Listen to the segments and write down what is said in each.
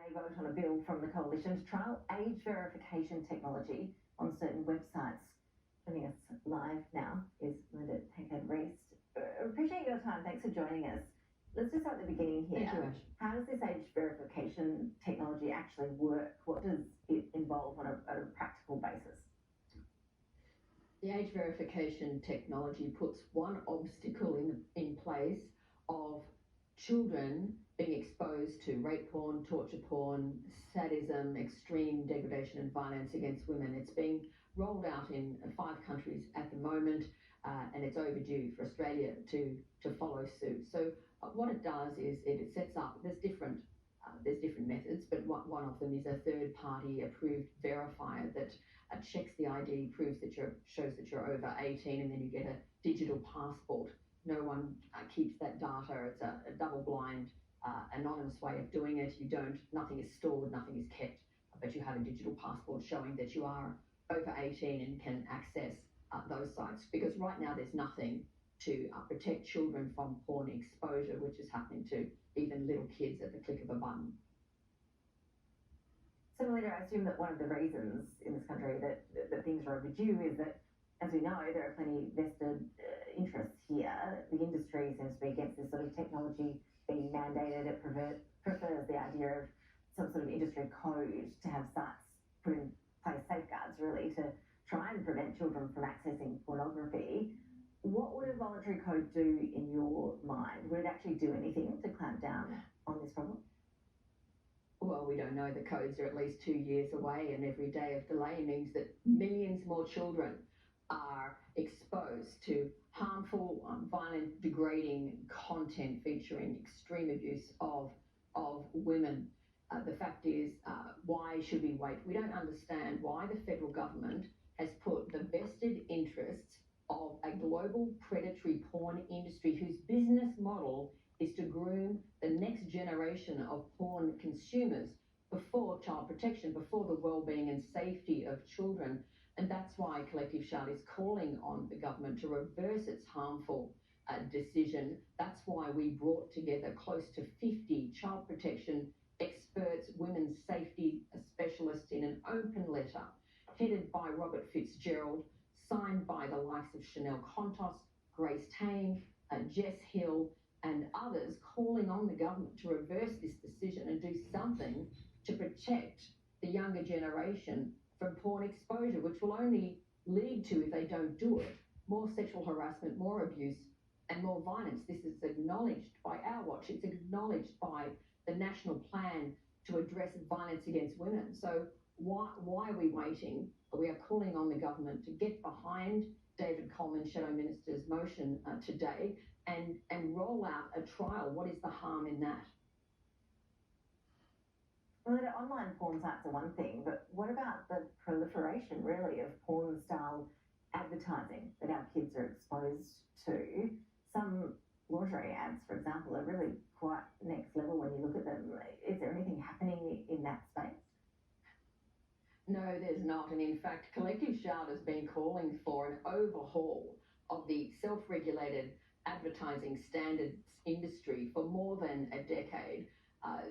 a vote on a bill from the coalition to trial age verification technology on certain websites. Joining us live now is Melinda Tankard Reist. Appreciate your time. Thanks for joining us. Let's just start at the beginning here. Thank you, Ash. How does this age verification technology actually work? What does it involve on a practical basis? The age verification technology puts one obstacle in place of children being exposed to rape porn, torture porn, sadism, extreme degradation and violence against women. It's being rolled out in 5 countries at the moment, and it's overdue for Australia to follow suit. So what it does is it sets up, there's different methods, but one of them is a third-party approved verifier that checks the ID, shows that you're over 18, and then you get a digital passport. No one keeps that data. It's a double-blind, anonymous way of doing it. Nothing is stored, nothing is kept, but you have a digital passport showing that you are over 18 and can access those sites. Because right now there's nothing to protect children from porn exposure, which is happening to even little kids at the click of a button. So, Melinda, I assume that one of the reasons in this country that things are overdue is that, as we know, there are plenty vested interests here. The industry seems to be against this sort of technology being mandated. It prefers the idea of some sort of industry code to have sites put in place, safeguards really, to try and prevent children from accessing pornography. What would a voluntary code do in your mind? Would it actually do anything to clamp down on this problem? Well, we don't know. The codes are at least 2 years away, and every day of delay means that millions more children are exposed to harmful, violent, degrading content featuring extreme abuse of women. The fact is, why should we wait? We don't understand why the federal government has put the vested interests of a global predatory porn industry whose business model is to groom the next generation of porn consumers before child protection, before the well-being and safety of children. And that's why Collective Shout is calling on the government to reverse its harmful decision. That's why we brought together close to 50 child protection experts, women's safety specialists in an open letter headed by Robert Fitzgerald, signed by the likes of Chanel Contos, Grace Tame, Jess Hill, and others, calling on the government to reverse this decision and do something to protect the younger generation from porn exposure, which will only lead to, if they don't do it, more sexual harassment, more abuse, and more violence. This is acknowledged by Our Watch. It's acknowledged by the National Plan to address violence against women. So why are we waiting? We are calling on the government to get behind David Coleman, Shadow Minister's motion today and roll out a trial. What is the harm in that? Well, the online porn sites are one thing, but what about the proliferation, really, of porn-style advertising that our kids are exposed to? Some lingerie ads, for example, are really quite next level when you look at them. Is there anything happening in that space? No, there's not. And in fact, Collective Shout has been calling for an overhaul of the self-regulated advertising standards industry for more than a decade.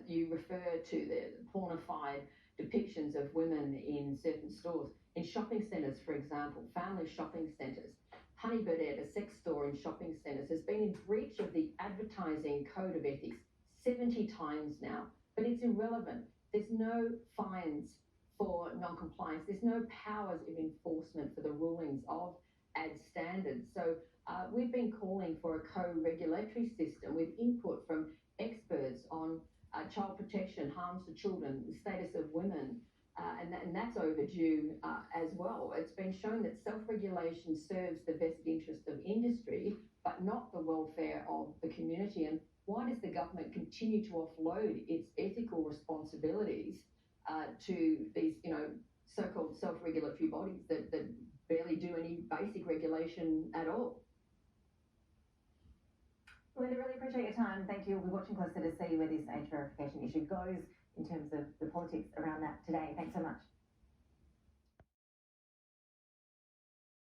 You refer to the pornified depictions of women in certain stores. In shopping centres, for example, family shopping centres. Honey Birdette, a sex store in shopping centres, has been in breach of the advertising code of ethics 70 times now. But it's irrelevant. There's no fines for non-compliance. There's no powers of enforcement for the rulings of ad standards. So we've been calling for a co-regulatory system with input from experts on child protection, harms to children, the status of women, and that's overdue as well. It's been shown that self-regulation serves the vested interest of industry, but not the welfare of the community. And why does the government continue to offload its ethical responsibilities to these, so-called self-regulatory bodies that barely do any basic regulation at all? Melinda, really appreciate your time. Thank you. We'll be watching closer to see where this age verification issue goes in terms of the politics around that today. Thanks so much.